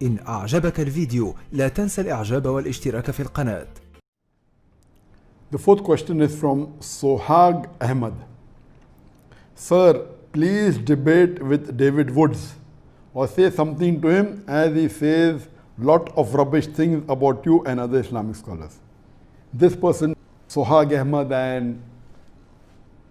إن أعجبك الفيديو لا تنسى الإعجاب والاشتراك في القناة. The fourth question is from Sohag Ahmed. Sir, please debate with David Woods or say something to him as he says lot of rubbish things about you and other Islamic scholars. This person, Sohag Ahmed, and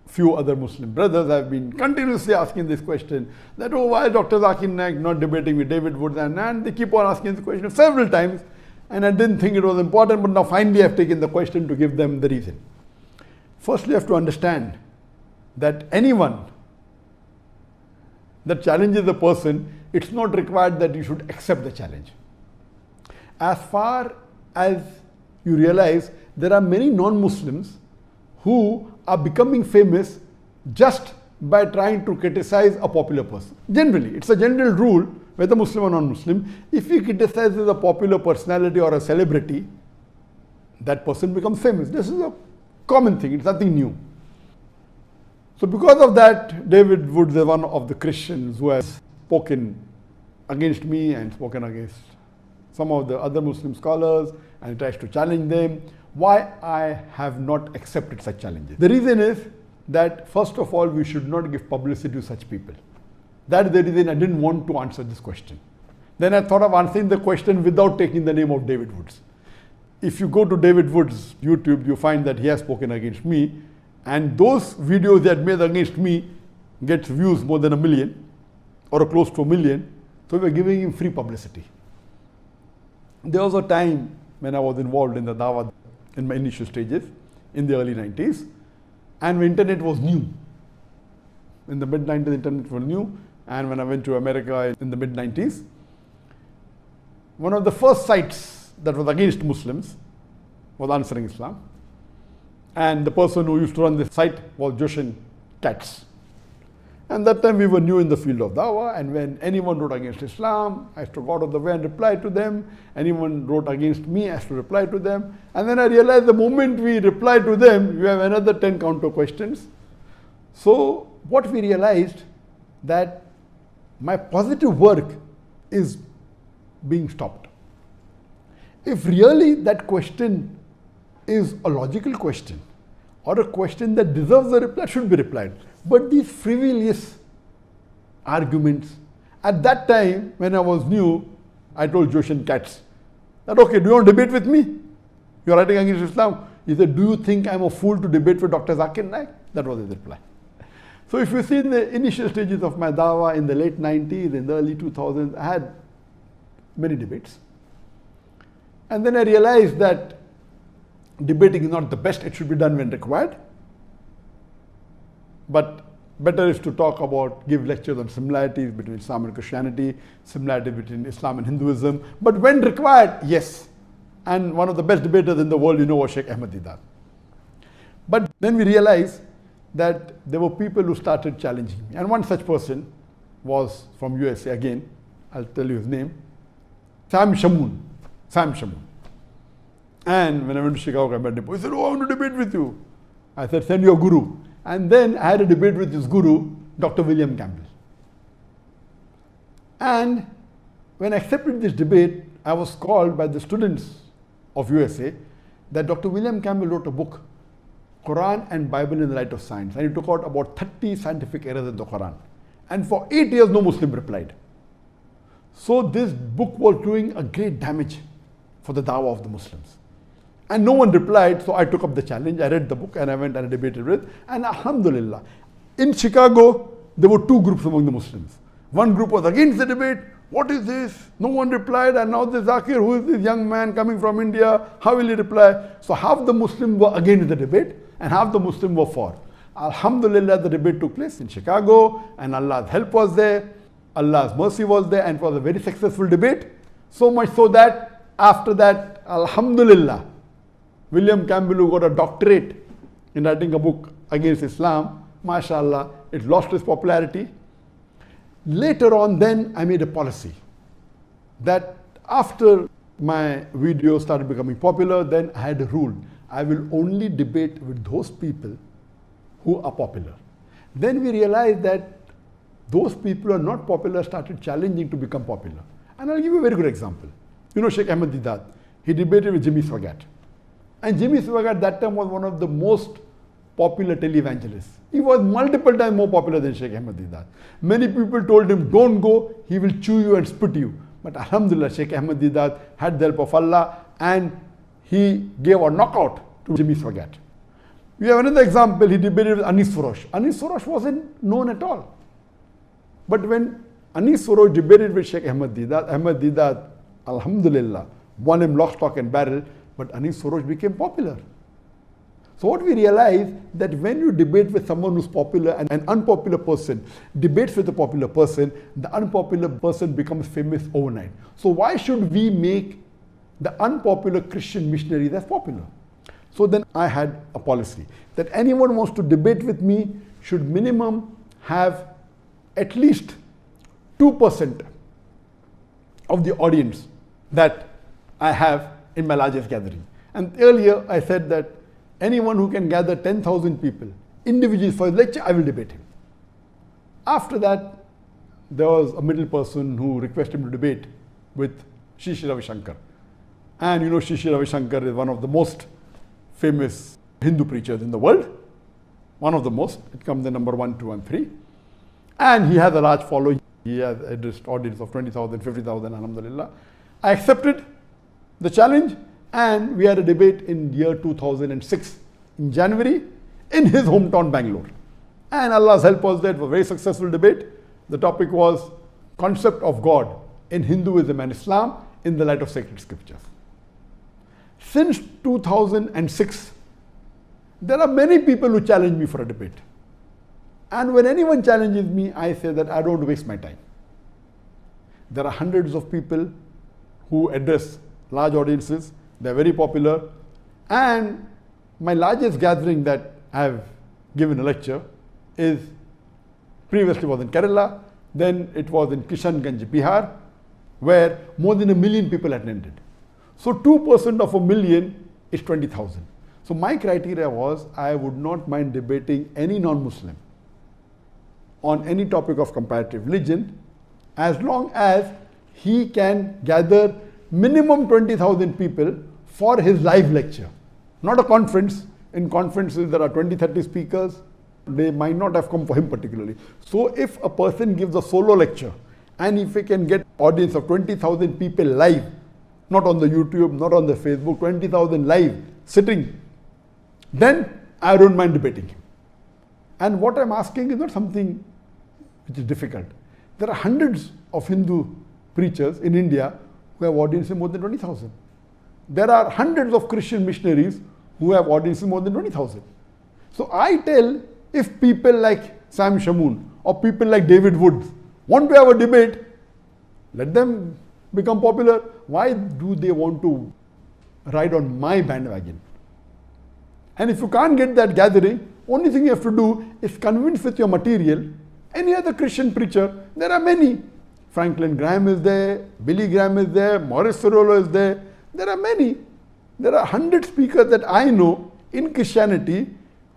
few other Muslim brothers have been continuously asking this question that, oh, why Dr. Zakir Naik not debating with David Woods, and they keep on asking this question several times, and I didn't think it was important, but now finally I've taken the question to give them the reason. Firstly, you have to understand that anyone that challenges a person, it's not required that you should accept the challenge. As far as you realize, there are many non-Muslims who are becoming famous just by trying to criticize a popular person. Generally, it's a general rule, whether Muslim or non-Muslim, if he criticizes a popular personality or a celebrity, that person becomes famous. This is a common thing, it's nothing new. So because of that, David Woods is one of the Christians who has spoken against me and spoken against some of the other Muslim scholars, and he tries to challenge them. Why I have not accepted such challenges? The reason is that, first of all, we should not give publicity to such people. That is the reason I didn't want to answer this question. Then I thought of answering the question without taking the name of David Woods. If you go to David Woods' YouTube, you find that he has spoken against me, and those videos he had made against me gets views more than 1 million or close to 1 million. So we're giving him free publicity. There was a time when I was involved in the Dawah in my initial stages in the early 90s, and when internet was new. In the mid-90s, internet was new, and when I went to America in the mid-90s, one of the first sites that was against Muslims was Answering Islam, and the person who used to run this site was Joshin Katz. And that time we were new in the field of Dawah, and when anyone wrote against Islam, I used to go out of the way and reply to them. Anyone wrote against me, I used to reply to them. And then I realized the moment we reply to them, you have another 10 counter questions. So what we realized, that my positive work is being stopped. If really that question is a logical question or a question that deserves a reply, should be replied. But these frivolous arguments, at that time when I was new, I told Joshin Katz that, okay, do you want to debate with me? You're writing against Islam. He said, do you think I'm a fool to debate with Dr. Zakir Naik? That was his reply. So if you see in the initial stages of my Dawah in the late 90s, in the early 2000s, I had many debates. And then I realized that debating is not the best, it should be done when required. But better is to talk about, give lectures on similarities between Islam and Christianity, similarities between Islam and Hinduism. But when required, yes. And one of the best debaters in the world, you know, was Sheikh Ahmed Didat. But then we realized that there were people who started challenging me. And one such person was from USA again. I'll tell you his name. Sam Shamoon. And when I went to Chicago, I met him. He said, oh, I want to debate with you. I said, send your guru. And then I had a debate with his guru, Dr. William Campbell. And when I accepted this debate, I was called by the students of USA that Dr. William Campbell wrote a book, Quran and Bible in the Light of Science. And he took out about 30 scientific errors in the Quran. And for 8 years, no Muslim replied. So this book was doing a great damage for the Dawah of the Muslims. And no one replied, so I took up the challenge. I read the book and I went and I debated with. And alhamdulillah, in Chicago, there were two groups among the Muslims. One group was against the debate. What is this? No one replied. And now this Zakir, who is this young man coming from India, how will he reply? So half the Muslims were against the debate and half the Muslims were for. Alhamdulillah, the debate took place in Chicago and Allah's help was there. Allah's mercy was there, and it was a very successful debate. So much so that after that, alhamdulillah, William Campbell, who got a doctorate in writing a book against Islam, mashallah, it lost its popularity. Later on, then I made a policy that after my video started becoming popular, then I had a rule. I will only debate with those people who are popular. Then we realized that those people who are not popular started challenging to become popular. And I'll give you a very good example. You know Sheikh Ahmed Deedat, he debated with Jimmy Swaggart. And Jimmy Swaggart that time was one of the most popular televangelists. He was multiple times more popular than Sheikh Ahmed Deedat. Many people told him, don't go, he will chew you and spit you. But Alhamdulillah, Sheikh Ahmed Deedat had the help of Allah and he gave a knockout to Jimmy Swaggart. We have another example, he debated with Anis Furosh. Anis Furosh wasn't known at all. But when Anis Furosh debated with Sheikh Ahmed Deedat, Alhamdulillah, won him lock, stock and barrel, but Anis Furosh became popular. So what we realize that when you debate with someone who's popular and an unpopular person debates with a popular person, the unpopular person becomes famous overnight. So why should we make the unpopular Christian missionaries as popular? So then I had a policy that anyone wants to debate with me should minimum have at least 2% of the audience that I have in my largest gathering. And earlier I said that anyone who can gather 10,000 people individually for a lecture, I will debate him. After that, there was a middle person who requested him to debate with Sri Ravi Shankar. And you know Sri Ravi Shankar is one of the most famous Hindu preachers in the world. One of the most. It comes in number 1, 2 and 3. And he has a large following. He has a audience of 20,000, 50,000, alhamdulillah. I accepted the challenge and we had a debate in year 2006 in January in his hometown Bangalore. And Allah's help was that it was a very successful debate. The topic was concept of God in Hinduism and Islam in the light of sacred scriptures. Since 2006, there are many people who challenge me for a debate. And when anyone challenges me, I say that I don't waste my time. There are hundreds of people who address large audiences. They're very popular. And my largest gathering that I have given a lecture is previously was in Kerala, then it was in Kishanganj, Bihar, where more than 1 million people attended. So 2% of 1 million is 20,000. So my criteria was I would not mind debating any non-Muslim on any topic of comparative religion as long as he can gather minimum 20,000 people for his live lecture. Not a conference. In conferences there are 20, 30 speakers. They might not have come for him particularly. So if a person gives a solo lecture and if he can get audience of 20,000 people live, not on the YouTube, not on the Facebook, 20,000 live sitting, then I don't mind debating him. And what I'm asking is not something which is difficult. There are hundreds of Hindu preachers in India who have audiences more than 20,000. There are hundreds of Christian missionaries who have audiences more than 20,000. So I tell, if people like Sam Shamoon or people like David Woods want to have a debate, let them become popular. Why do they want to ride on my bandwagon? And if you can't get that gathering, only thing you have to do is convince with your material any other Christian preacher. There are many. Franklin Graham is there, Billy Graham is there, Morris Cerullo is there. There are many. There are 100 speakers that I know in Christianity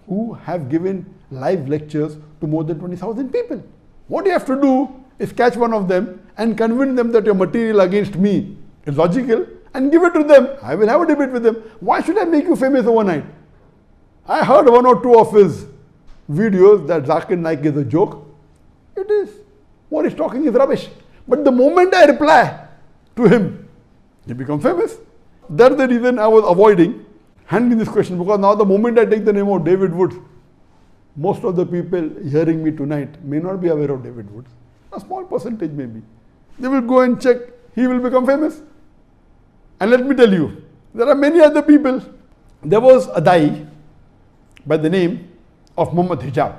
who have given live lectures to more than 20,000 people. What you have to do is catch one of them and convince them that your material against me is logical and give it to them. I will have a debate with them. Why should I make you famous overnight? I heard 1 or 2 of his videos that ذاكر Naik is a joke. It is. What he's talking is rubbish. But the moment I reply to him, he becomes famous. That's the reason I was avoiding handling this question, because now the moment I take the name of David Woods, most of the people hearing me tonight may not be aware of David Woods. A small percentage maybe. They will go and check, he will become famous. And let me tell you, there are many other people. There was a Dai by the name of Muhammad Hijab.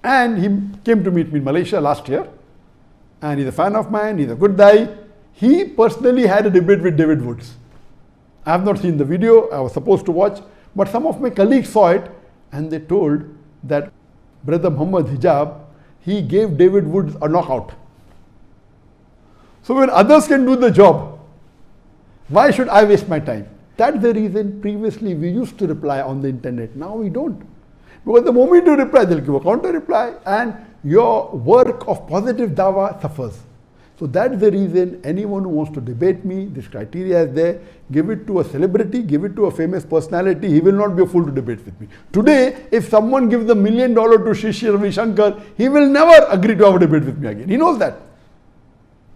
And he came to meet me in Malaysia last year. And he's a fan of mine, he's a good Dai. He personally had a debate with David Woods. I have not seen the video, I was supposed to watch, but some of my colleagues saw it and they told that Brother Muhammad Hijab, he gave David Woods a knockout. So when others can do the job, why should I waste my time? That's the reason previously we used to reply on the internet. Now we don't. Because the moment you reply, they'll give a counter reply and your work of positive dawah suffers. So that's the reason anyone who wants to debate me, this criteria is there. Give it to a celebrity, give it to a famous personality, he will not be a fool to debate with me. Today, if someone gives $1 million to Sri Ravi Shankar, he will never agree to have a debate with me again. He knows that.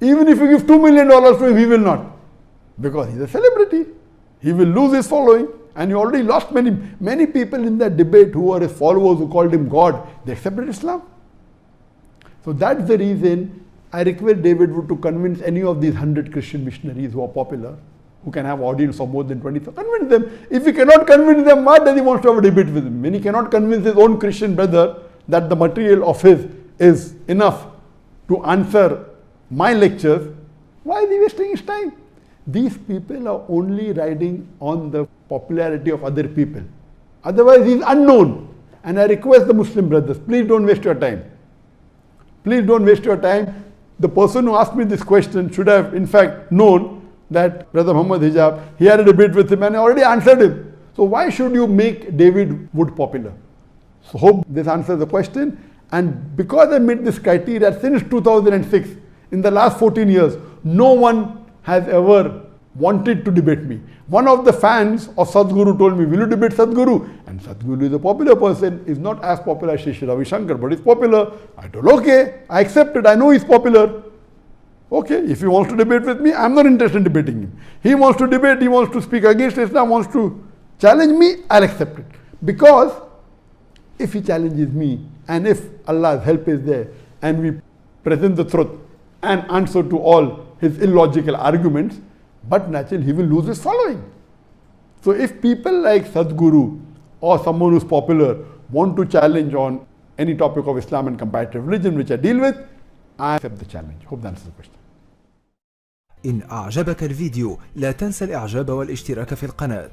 Even if you give $2 million to him, he will not. Because he's a celebrity. He will lose his following. And he already lost many people in that debate who were his followers, who called him God. They accepted Islam. So that's the reason I request David Wood to convince any of these 100 Christian missionaries who are popular, who can have audience of more than 20,000, convince them. If he cannot convince them, why does he want to have a debate with him? When he cannot convince his own Christian brother that the material of his is enough to answer my lectures, why is he wasting his time? These people are only riding on the popularity of other people. Otherwise, he is unknown. And I request the Muslim brothers, please don't waste your time. Please don't waste your time. The person who asked me this question should have, in fact, known that Brother Muhammad Hijab, he had a debate with him and I already answered him. So why should you make David Wood popular? So hope this answers the question. And because I made this criteria since 2006, in the last 14 years, no one has ever wanted to debate me. One of the fans of Sadhguru told me, will you debate Sadhguru? And Sadhguru is a popular person, is not as popular as Sri Ravi Shankar, but he's popular. I told, okay, I accept it, I know he's popular. Okay, if he wants to debate with me, I'm not interested in debating him. He wants to debate, he wants to speak against Islam, wants to challenge me, I'll accept it. Because if he challenges me, and if Allah's help is there, and we present the truth and answer to all his illogical arguments, but naturally he will lose his following. So if people like Sadhguru or someone who's popular want to challenge on any topic of Islam and comparative religion, which I deal with, I accept the challenge. Hope that answers the question. إن أعجبك الفيديو لا تنسى الإعجاب والاشتراك في القناة.